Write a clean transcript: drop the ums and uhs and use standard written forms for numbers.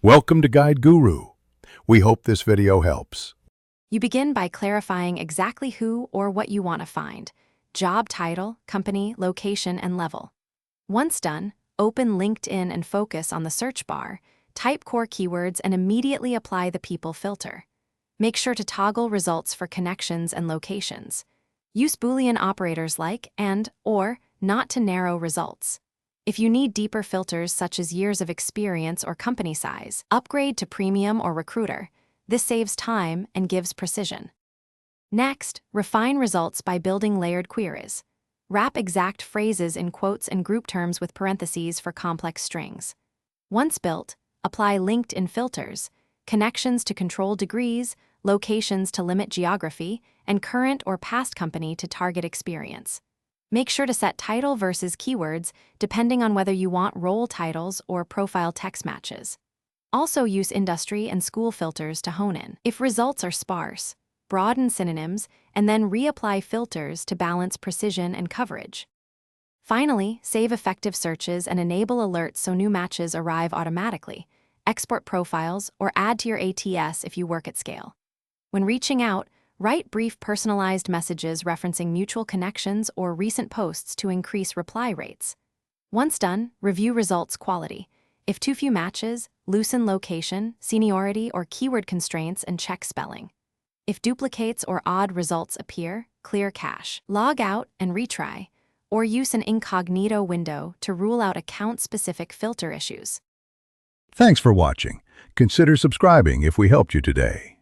Welcome to Guide Guru. We hope this video helps. You begin by clarifying exactly who or what you want to find: job title, company, location, and level. Once done, open LinkedIn and focus on the search bar, type core keywords, and immediately apply the people filter. Make sure to toggle results for connections and locations. Use Boolean operators like and, or, not to narrow results. If you need deeper filters such as years of experience or company size, upgrade to Premium or Recruiter. This saves time and gives precision. Next, refine results by building layered queries. Wrap exact phrases in quotes and group terms with parentheses for complex strings. Once built, apply LinkedIn filters, connections to control degrees, locations to limit geography, and current or past company to target experience. Make sure to set title versus keywords depending on whether you want role titles or profile text matches. Also use industry and school filters to hone in. If results are sparse, broaden synonyms and then reapply filters to balance precision and coverage. Finally, save effective searches and enable alerts so new matches arrive automatically. Export profiles or add to your ATS if you work at scale. When reaching out, write brief personalized messages referencing mutual connections or recent posts to increase reply rates. Once done, review results quality. If too few matches, loosen location, seniority, or keyword constraints and check spelling. If duplicates or odd results appear, clear cache. Log out and retry, or use an incognito window to rule out account-specific filter issues. Thanks for watching. Consider subscribing if we helped you today.